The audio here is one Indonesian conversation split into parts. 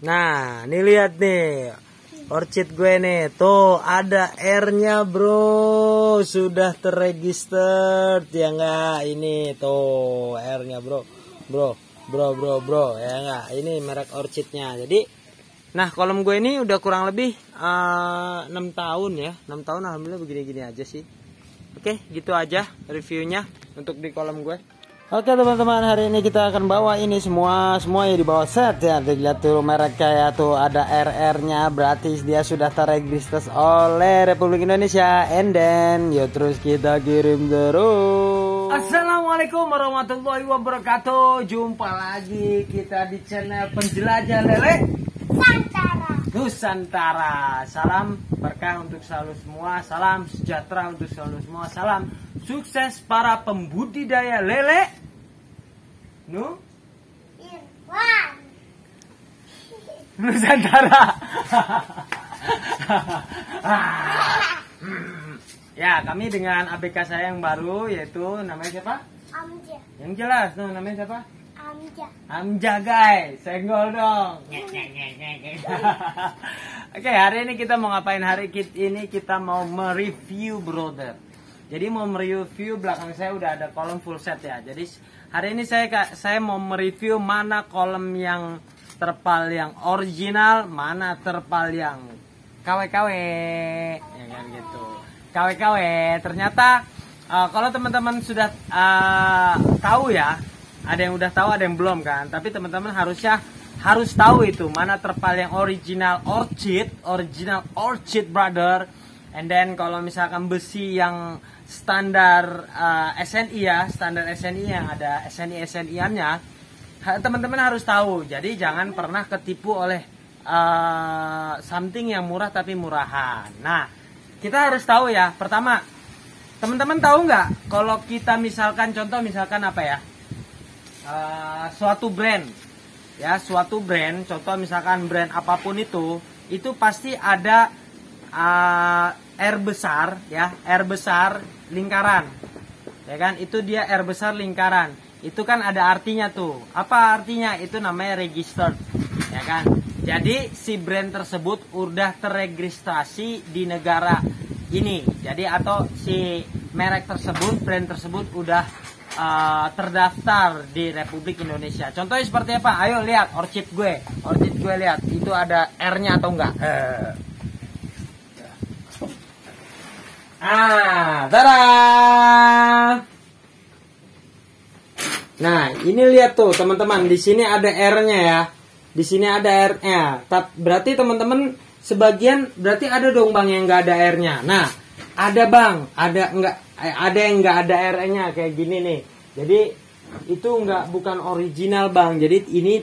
Nah, nih lihat nih. Orchid gue nih. Tuh, ada R-nya, Bro. Sudah terregister ya enggak? Ini tuh R-nya, Bro. Bro. Ya enggak? Ini merek orchidnya. Jadi, nah, kolom gue ini udah kurang lebih 6 tahun ya. 6 tahun alhamdulillah begini-gini aja sih. Oke, gitu aja reviewnya untuk di kolom gue. Oke teman-teman, hari ini kita akan bawa ini semua ya di bawah set ya. Lihat tuh mereknya ya, tuh ada RR-nya, berarti dia sudah terregister oleh Republik Indonesia. And then, yuk terus kita kirim terus. Assalamualaikum warahmatullahi wabarakatuh. Jumpa lagi kita di channel Penjelajah Lele Nusantara. Salam berkah untuk selalu semua, salam sejahtera untuk selalu semua, salam sukses para pembudidaya lele Nusantara. Ya, kami dengan ABK saya yang baru, yaitu namanya siapa? Amja. Yang jelas, namanya siapa? Amja, guys, senggol dong. Oke, hari ini kita mau ngapain? Hari ini kita mau mereview, brother. Jadi mau mereview, belakang saya udah ada kolom full set ya. Jadi hari ini saya mau mereview mana kolom yang terpal yang original, mana terpal yang KW-KW, ya kan gitu. KW-KW. Ternyata kalau teman-teman sudah tahu ya. Ada yang udah tahu, ada yang belum kan. Tapi teman-teman harus tahu itu mana terpal yang original orchid brother. And then kalau misalkan besi yang standar SNI ya, standar SNI yang ada SNI-nya, teman-teman harus tahu. Jadi jangan pernah ketipu oleh something yang murah tapi murahan. Nah, kita harus tahu ya. Pertama, teman-teman tahu nggak kalau kita misalkan misalkan apa ya? Suatu brand ya, contoh misalkan brand apapun itu pasti ada R besar ya, R besar lingkaran ya kan, itu dia R besar lingkaran, itu kan ada artinya tuh. Apa artinya? Itu namanya registered ya kan. Jadi si brand tersebut udah terregistrasi di negara ini, jadi atau si merek tersebut, brand tersebut udah terdaftar di Republik Indonesia. Contohnya seperti apa? Ayo lihat orchid gue lihat itu ada R-nya atau enggak? Tada! Nah, ini lihat tuh teman-teman, di sini ada R-nya ya. Di sini ada R-nya. Berarti teman-teman sebagian berarti ada dong bang yang enggak ada R-nya. Nah, ada bang, ada yang nggak ada R-nya kayak gini nih. Jadi itu bukan original bang. Jadi ini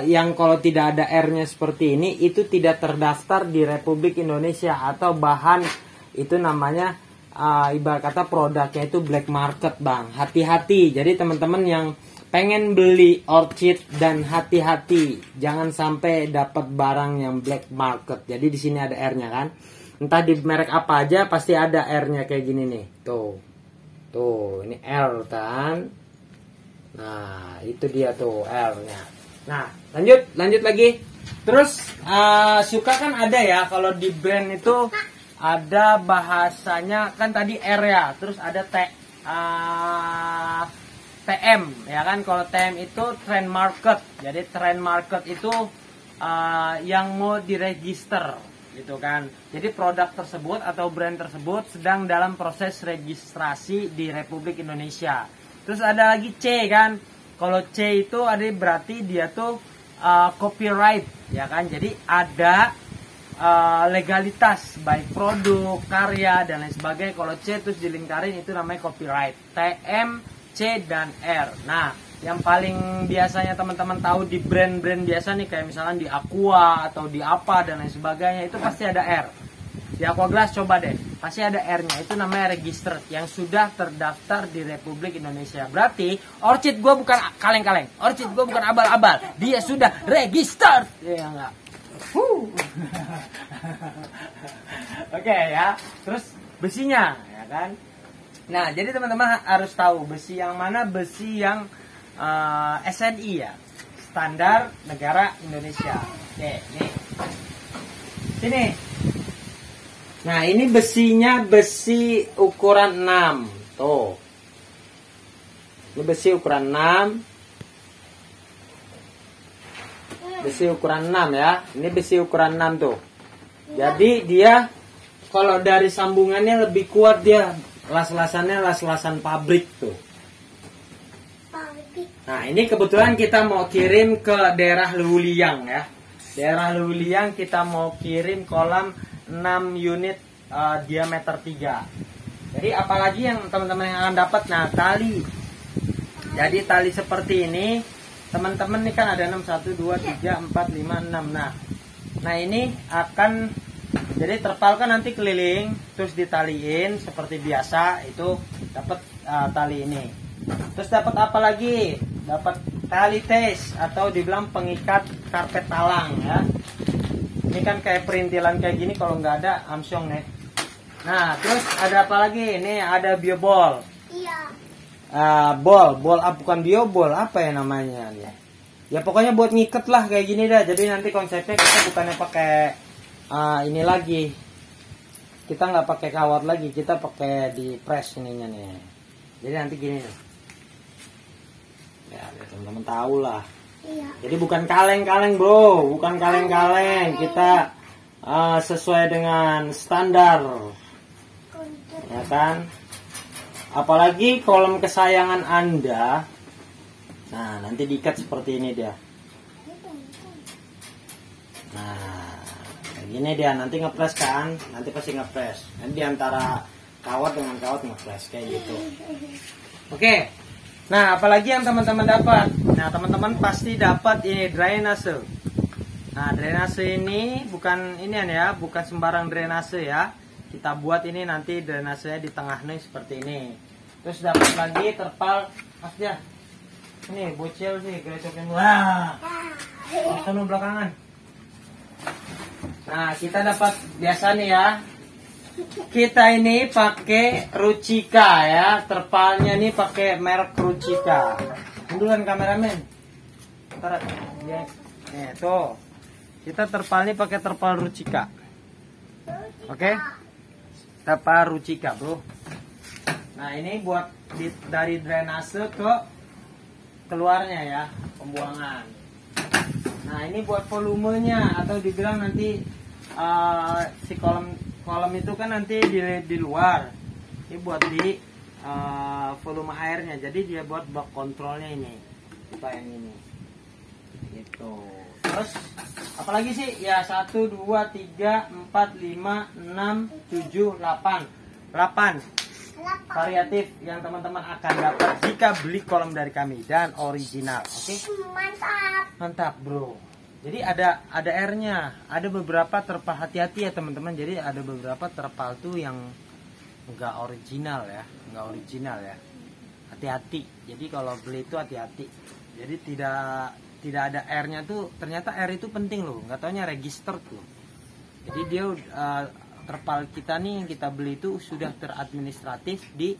yang kalau tidak ada R-nya seperti ini itu tidak terdaftar di Republik Indonesia, atau bahan itu namanya ibarat kata produknya itu black market bang. Hati-hati. Jadi teman-teman yang pengen beli orchid dan hati-hati, jangan sampai dapat barang yang black market. Jadi di sini ada R-nya kan. Entah di merek apa aja pasti ada R-nya kayak gini nih. Tuh, ini R kan. Nah, itu dia tuh R-nya. Nah, lanjut lagi. Terus suka kan ada ya kalau di brand itu ada bahasanya kan tadi R ya. Terus ada TM ya kan. Kalau TM itu trend market. Jadi trend market itu yang mau diregister gitu kan. Jadi produk tersebut atau brand tersebut sedang dalam proses registrasi di Republik Indonesia. Terus ada lagi C kan. Kalau C itu ada berarti dia tuh copyright ya kan. Jadi ada legalitas baik produk, karya dan lain sebagainya. Kalau C terus dilingkarin itu namanya copyright. TM, C dan R. Nah, yang paling biasanya teman-teman tahu di brand-brand biasa nih, kayak misalnya di Aqua atau di apa dan lain sebagainya, itu pasti ada R. Di Aquaglass coba deh, pasti ada R-nya. Itu namanya registered, yang sudah terdaftar di Republik Indonesia. Berarti orchid gue bukan kaleng-kaleng, orchid gue bukan abal-abal, dia sudah registered. Ya enggak? Oke ya. Terus besinya ya kan. Nah, jadi teman-teman harus tahu besi yang mana, besi yang SNI ya, standar negara Indonesia. Oke, nih. Sini. Nah, ini besinya besi ukuran 6. Tuh. Ini besi ukuran 6. Besi ukuran 6 ya. Ini besi ukuran 6 tuh. Jadi dia kalau dari sambungannya lebih kuat dia. Las-lasannya las-lasan pabrik tuh. Nah, ini kebetulan kita mau kirim ke daerah Luwiliang ya. Daerah Luwiliang kita mau kirim kolam 6 unit diameter 3. Jadi apalagi yang teman-teman yang akan dapat, nah tali. Jadi tali seperti ini, teman-teman ini kan ada 6, 1, 2, 3, 4, 5, 6. Nah ini akan, jadi terpal kan nanti keliling, terus ditaliin seperti biasa, itu dapat tali ini. Terus dapat apa lagi? Dapat tali tes atau dibilang pengikat karpet talang ya. Ini kan kayak perintilan kayak gini, kalau nggak ada amsyong nih. Nah, terus ada apa lagi? Ini ada biobol. Iya. Bol bukan biobol, apa ya namanya nih? Ya pokoknya buat ngiket lah kayak gini dah. Jadi nanti konsepnya kita bukannya pakai ini lagi. Kita nggak pakai kawat lagi, kita pakai di press ininya nih. Jadi nanti gini nih. Ya, teman-teman tahu lah. Iya. Jadi bukan kaleng-kaleng bro, bukan kaleng-kaleng. Kita sesuai dengan standar, ya kan? Apalagi kolom kesayangan Anda. Nah, nanti diikat seperti ini dia. Nah, kayak gini dia. Nanti ngepres kan? Nanti pasti ngepres. Nanti antara kawat dengan kawat ngepres kayak gitu. Oke. Nah, apalagi yang teman-teman dapat? Nah, teman-teman pasti dapat ini drainase. Nah, drainase ini bukan ini ya, bukan sembarang drainase ya. Kita buat ini nanti drainasenya di tengah nih seperti ini. Terus dapat lagi terpal, mas ya. Ini bocil sih, gerecokin. Wah, langsung belakangan. Nah, kita dapat biasa nih ya. Kita ini pakai Rucika ya, terpalnya nih pakai merek Rucika. Munduran kameramen. Ntar ya, tuh. Kita terpalnya pakai terpal Rucika. Oke? Terpal Rucika, bro. Nah, ini buat dari drainase ke keluarnya ya, pembuangan. Nah, ini buat volumenya atau dibilang nanti si kolom itu kan nanti di luar. Ini buat di volume airnya. Jadi dia buat bak kontrolnya ini. Kita yang ini. Gitu. Terus apalagi sih? Ya 1 2 3 4 5 6 7 8. 8 variatif yang teman-teman akan dapat jika beli kolom dari kami dan original. Oke? Mantap. Mantap, bro. Jadi ada R-nya, ada beberapa terpal, hati-hati ya teman-teman. Jadi ada beberapa terpal tuh yang enggak original ya, Hati-hati. Jadi kalau beli itu hati-hati. Jadi tidak ada R-nya tuh. Ternyata R itu penting loh. Nggak taunya register tuh. Jadi dia terpal kita nih yang kita beli itu sudah teradministratif di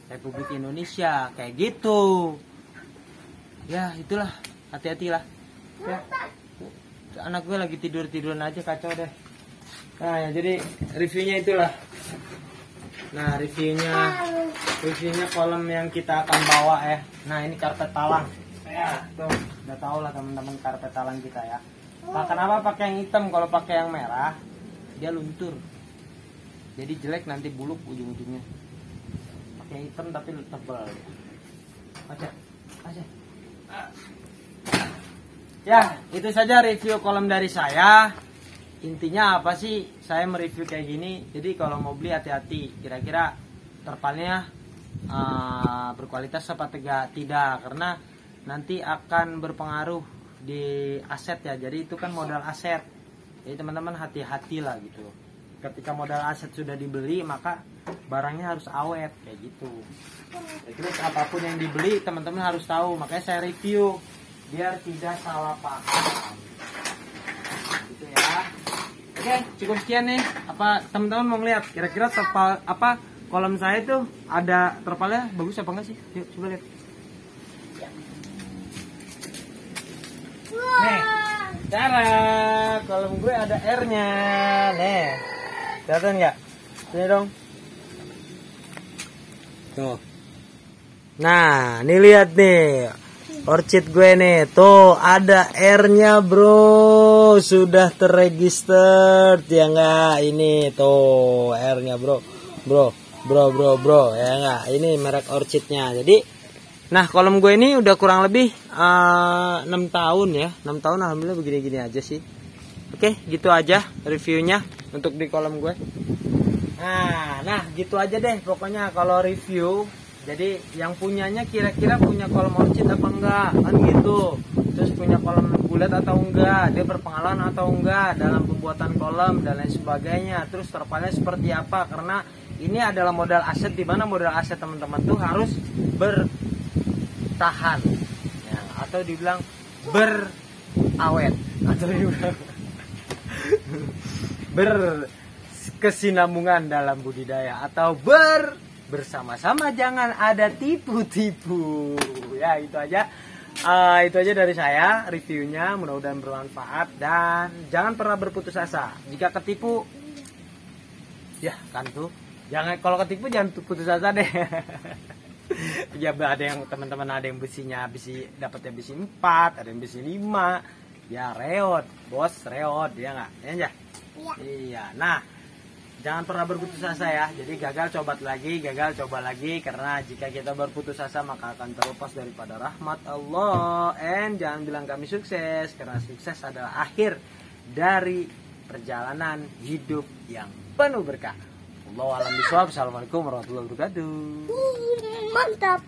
Republik Indonesia kayak gitu. Ya itulah, hati-hatilah. Ya. Anak gue lagi tiduran aja, kacau deh. Nah ya, jadi reviewnya itulah. Nah reviewnya kolom yang kita akan bawa ya. Nah ini karpet talang ya, tuh udah tau lah teman-teman karpet talang kita ya. Nah kenapa pakai yang hitam? Kalau pakai yang merah dia luntur, jadi jelek, nanti buluk ujung-ujungnya. Pakai hitam tapi tebal ya. Aja. Ya, itu saja review kolom dari saya. Intinya apa sih saya mereview kayak gini? Jadi kalau mau beli hati-hati. Kira-kira terpalnya berkualitas apa tidak? Karena nanti akan berpengaruh di aset ya. Jadi itu kan modal aset. Jadi teman-teman hati-hatilah gitu. Ketika modal aset sudah dibeli, maka barangnya harus awet kayak gitu. Terus apapun yang dibeli teman-teman harus tahu. Makanya saya review biar tidak salah paham gitu ya. Oke, cukup sekian nih. Apa teman-teman mau ngeliat kira-kira terpal apa kolom saya itu ada terpalnya bagus apa enggak sih? Yuk coba lihat. Nih, cara kolom gue ada R-nya. Nih, kelihatan nggak? Sini dong. Tuh. Nah, nih lihat nih. Orchid gue nih, tuh ada R-nya bro, sudah terregister ya nggak? Ini tuh R-nya bro, ya nggak? Ini merek orchidnya. Jadi, nah kolom gue ini udah kurang lebih 6 tahun ya, 6 tahun alhamdulillah begini-gini aja sih. Oke, gitu aja reviewnya untuk di kolom gue. Nah gitu aja deh pokoknya kalau review. Jadi yang punyanya kira-kira punya kolom orchid apa enggak kan gitu. Terus punya kolom bulat atau enggak, dia berpengalaman atau enggak dalam pembuatan kolom dan lain sebagainya. Terus terpalnya seperti apa, karena ini adalah modal aset, di mana modal aset teman-teman tuh harus bertahan ya, atau dibilang berawet, atau dibilang berkesinambungan dalam budidaya, atau bersama-sama, jangan ada tipu-tipu ya. Itu aja dari saya reviewnya, mudah-mudahan bermanfaat dan jangan pernah berputus asa. Jika ketipu ya kan tuh, kalau ketipu jangan putus asa deh. Ya ada yang teman-teman, ada yang besinya dapatnya besi 4, ada yang besi 5 ya, reot bos, reot ya nggak ya? Iya. Nah, jangan pernah berputus asa ya. Jadi gagal coba lagi, karena jika kita berputus asa maka akan terlepas daripada rahmat Allah. And jangan bilang kami sukses, karena sukses adalah akhir dari perjalanan hidup yang penuh berkah. Wallahu a'lam bishawab. Assalamualaikum warahmatullahi wabarakatuh. Mantap.